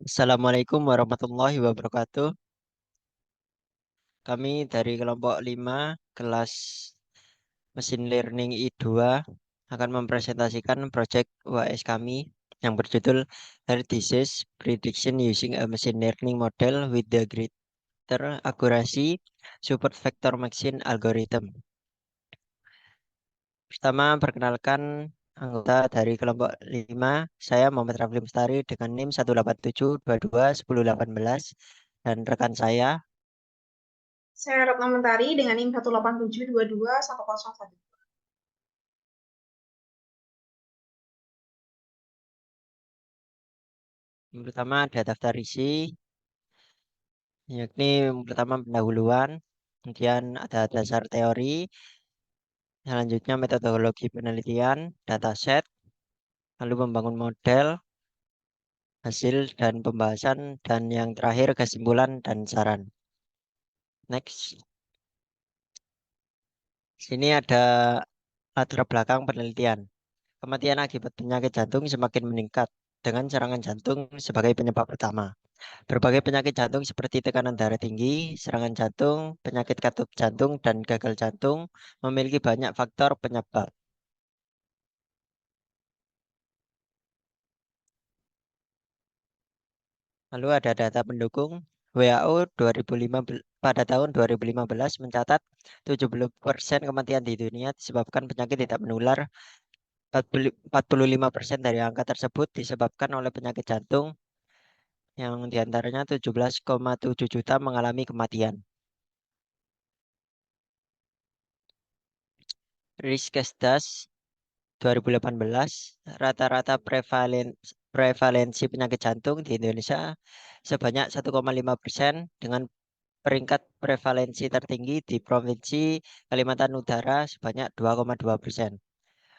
Assalamualaikum warahmatullahi wabarakatuh. Kami dari kelompok 5 kelas Mesin Learning I2 akan mempresentasikan proyek UAS kami yang berjudul Health Disease Prediction Using a Machine Learning Model with the Greater Accuracy Support Vector Machine Algorithm. Pertama, perkenalkan anggota dari kelompok 5, saya Muhammad Rafli Mustari dengan NIM 187221018 dan rekan saya. Saya Ratna Mentari dengan NIM 187221011. Yang pertama ada daftar isi, yakni yang pertama pendahuluan, kemudian ada dasar teori, selanjutnya metodologi penelitian, dataset, lalu membangun model, hasil dan pembahasan, dan yang terakhir kesimpulan dan saran. Next, sini ada latar belakang penelitian. Kematian akibat penyakit jantung semakin meningkat dengan serangan jantung sebagai penyebab utama. Berbagai penyakit jantung seperti tekanan darah tinggi, serangan jantung, penyakit katup jantung, dan gagal jantung memiliki banyak faktor penyebab. Lalu ada data pendukung. WHO pada tahun 2015 mencatat 70% kematian di dunia disebabkan penyakit tidak menular. 45% dari angka tersebut disebabkan oleh penyakit jantung, yang diantaranya 17,7 juta mengalami kematian. Riskesdas 2018, rata-rata prevalensi penyakit jantung di Indonesia sebanyak 1,5% dengan peringkat prevalensi tertinggi di Provinsi Kalimantan Utara sebanyak 2,2%.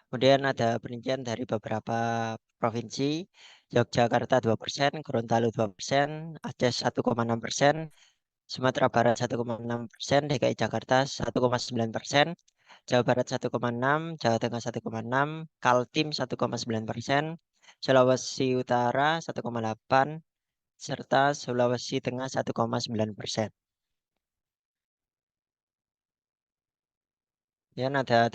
Kemudian ada perincian dari beberapa provinsi, Yogyakarta 2%, Gorontalo 2%, Aceh 1,6%, Sumatera Barat 1,6%, DKI Jakarta 1,9%, Jawa Barat 1,6, Jawa Tengah 1,6, Kaltim 1,9%, Sulawesi Utara 1,8, serta Sulawesi Tengah 1,9%. Dan ada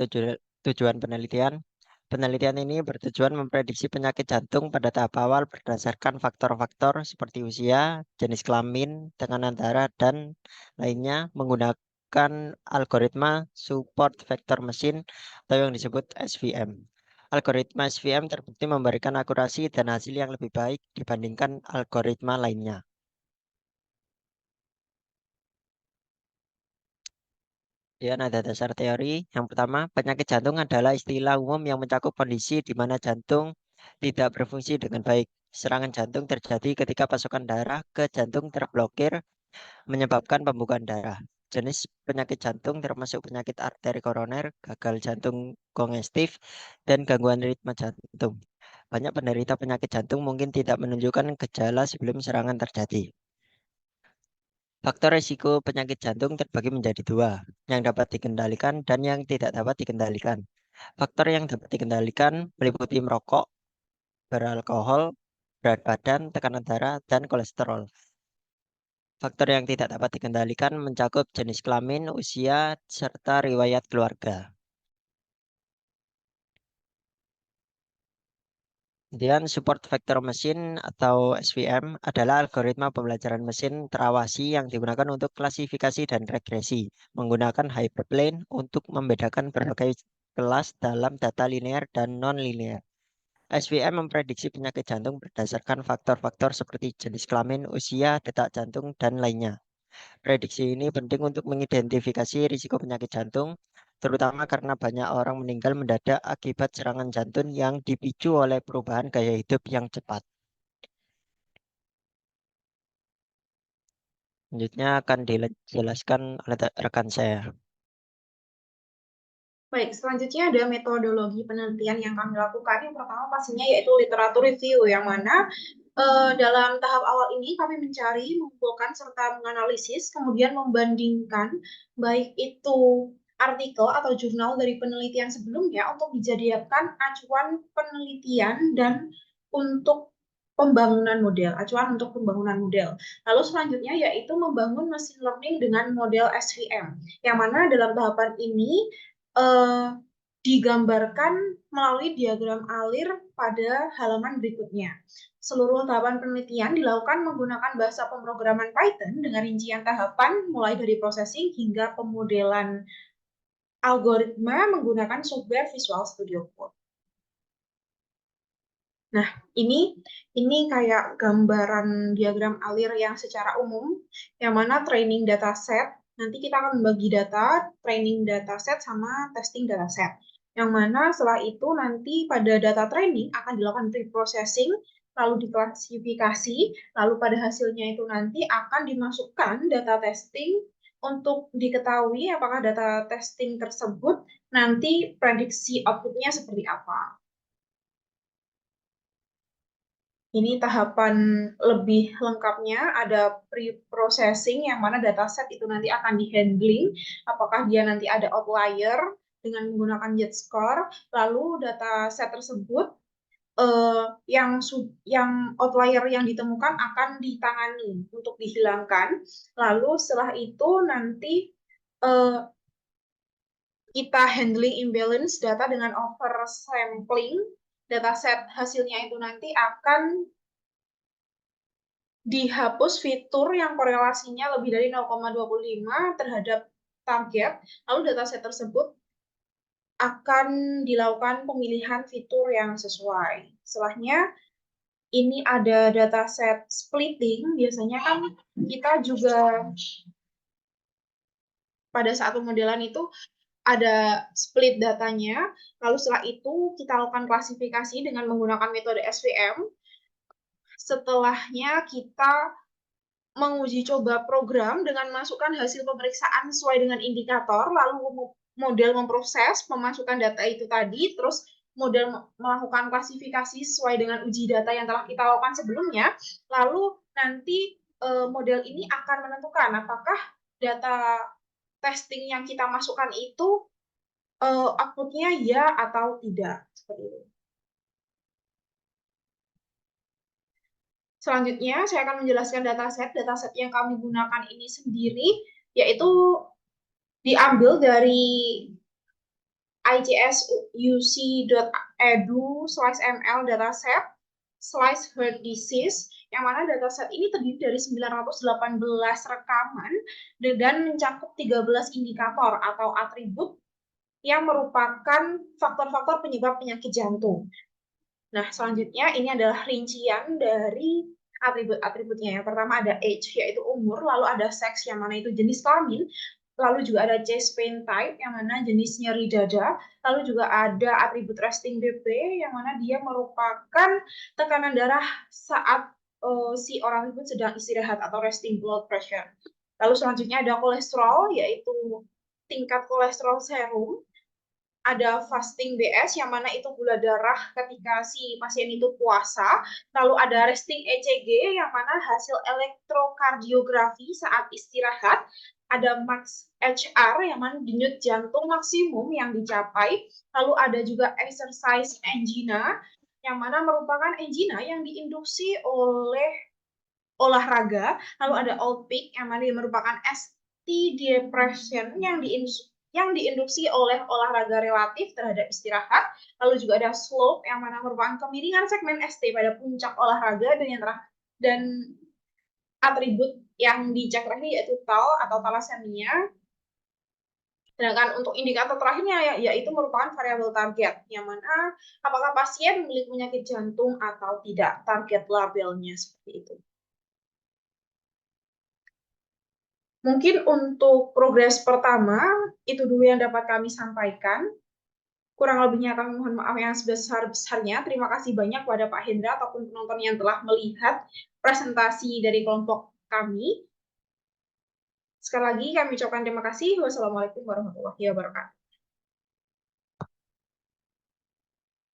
tujuan penelitian. Penelitian ini bertujuan memprediksi penyakit jantung pada tahap awal berdasarkan faktor-faktor seperti usia, jenis kelamin, tekanan darah, dan lainnya menggunakan algoritma support vector machine atau yang disebut SVM. Algoritma SVM terbukti memberikan akurasi dan hasil yang lebih baik dibandingkan algoritma lainnya. Ya, ada dasar teori. Yang pertama, penyakit jantung adalah istilah umum yang mencakup kondisi di mana jantung tidak berfungsi dengan baik. Serangan jantung terjadi ketika pasokan darah ke jantung terblokir, menyebabkan pembukaan darah. Jenis penyakit jantung termasuk penyakit arteri koroner, gagal jantung kongestif, dan gangguan ritme jantung. Banyak penderita penyakit jantung mungkin tidak menunjukkan gejala sebelum serangan terjadi. Faktor risiko penyakit jantung terbagi menjadi dua, yang dapat dikendalikan dan yang tidak dapat dikendalikan. Faktor yang dapat dikendalikan meliputi merokok, beralkohol, berat badan, tekanan darah, dan kolesterol. Faktor yang tidak dapat dikendalikan mencakup jenis kelamin, usia, serta riwayat keluarga. Kemudian support vector machine atau SVM adalah algoritma pembelajaran mesin terawasi yang digunakan untuk klasifikasi dan regresi menggunakan hyperplane untuk membedakan berbagai kelas dalam data linear dan non-linear. SVM memprediksi penyakit jantung berdasarkan faktor-faktor seperti jenis kelamin, usia, detak jantung, dan lainnya. Prediksi ini penting untuk mengidentifikasi risiko penyakit jantung, terutama karena banyak orang meninggal mendadak akibat serangan jantung yang dipicu oleh perubahan gaya hidup yang cepat. Selanjutnya akan dijelaskan oleh rekan saya. Baik, selanjutnya ada metodologi penelitian yang kami lakukan. Yang pertama pastinya yaitu literatur review, yang mana dalam tahap awal ini kami mencari, mengumpulkan, serta menganalisis, kemudian membandingkan baik itu artikel atau jurnal dari penelitian sebelumnya untuk dijadikan acuan penelitian dan untuk pembangunan model, acuan untuk pembangunan model. Lalu selanjutnya yaitu membangun machine learning dengan model SVM, yang mana dalam tahapan ini digambarkan melalui diagram alir pada halaman berikutnya. Seluruh tahapan penelitian dilakukan menggunakan bahasa pemrograman Python dengan rincian tahapan mulai dari processing hingga pemodelan algoritma menggunakan software Visual Studio Code. Nah, ini kayak gambaran diagram alir yang secara umum, yang mana training dataset, nanti kita akan membagi data, training dataset sama testing dataset. Yang mana setelah itu nanti pada data training akan dilakukan pre-processing, lalu diklasifikasi, lalu pada hasilnya itu nanti akan dimasukkan data testing untuk diketahui apakah data testing tersebut nanti prediksi outputnya seperti apa. Ini tahapan lebih lengkapnya, ada pre-processing yang mana dataset itu nanti akan di-handling, apakah dia nanti ada outlier dengan menggunakan Z-score, lalu dataset tersebut yang outlier yang ditemukan akan ditangani untuk dihilangkan. Lalu setelah itu nanti kita handling imbalance data dengan oversampling. Dataset hasilnya itu nanti akan dihapus fitur yang korelasinya lebih dari 0,25 terhadap target. Lalu dataset tersebut akan dilakukan pemilihan fitur yang sesuai. Setelahnya, ini ada dataset splitting. Biasanya kan kita juga pada saat pemodelan itu ada split datanya, lalu setelah itu kita lakukan klasifikasi dengan menggunakan metode SVM. Setelahnya kita menguji coba program dengan masukkan hasil pemeriksaan sesuai dengan indikator, lalu model memproses, memasukkan data itu tadi, terus model melakukan klasifikasi sesuai dengan uji data yang telah kita lakukan sebelumnya, lalu nanti model ini akan menentukan apakah data testing yang kita masukkan itu outputnya ya atau tidak. Seperti itu. Selanjutnya, saya akan menjelaskan dataset. Dataset yang kami gunakan ini sendiri, yaitu diambil dari ijsuc.edu/ml dataset /heart disease, yang mana dataset ini terdiri dari 918 rekaman dan mencakup 13 indikator atau atribut yang merupakan faktor-faktor penyebab penyakit jantung. Nah, selanjutnya ini adalah rincian dari atribut-atributnya. Yang pertama ada age, yaitu umur, lalu ada sex, yang mana itu jenis kelamin, lalu juga ada chest pain type, yang mana jenis nyeri dada, lalu juga ada atribut resting BP, yang mana dia merupakan tekanan darah saat si orang tersebut sedang istirahat atau resting blood pressure. Lalu selanjutnya ada kolesterol, yaitu tingkat kolesterol serum, ada fasting BS yang mana itu gula darah ketika si pasien itu puasa, lalu ada resting ECG yang mana hasil elektrokardiografi saat istirahat, ada max HR yang mana denyut jantung maksimum yang dicapai, lalu ada juga exercise angina yang mana merupakan angina yang diinduksi oleh olahraga, lalu ada old peak yang mana merupakan ST depression yang diinduksi oleh olahraga relatif terhadap istirahat, lalu juga ada slope yang mana merupakan kemiringan segmen ST pada puncak olahraga, dan yang terakhir dan atribut yang dicek terakhir yaitu TAL atau thalassemia. Sedangkan untuk indikator terakhirnya yaitu merupakan variabel target, yang mana apakah pasien memiliki penyakit jantung atau tidak, target labelnya seperti itu. Mungkin untuk progres pertama, itu dulu yang dapat kami sampaikan. Kurang lebihnya kami mohon maaf yang sebesar-besarnya. Terima kasih banyak kepada Pak Hendra ataupun penonton yang telah melihat presentasi dari kelompok kami. Sekali lagi kami ucapkan terima kasih. Wassalamualaikum warahmatullahi wabarakatuh.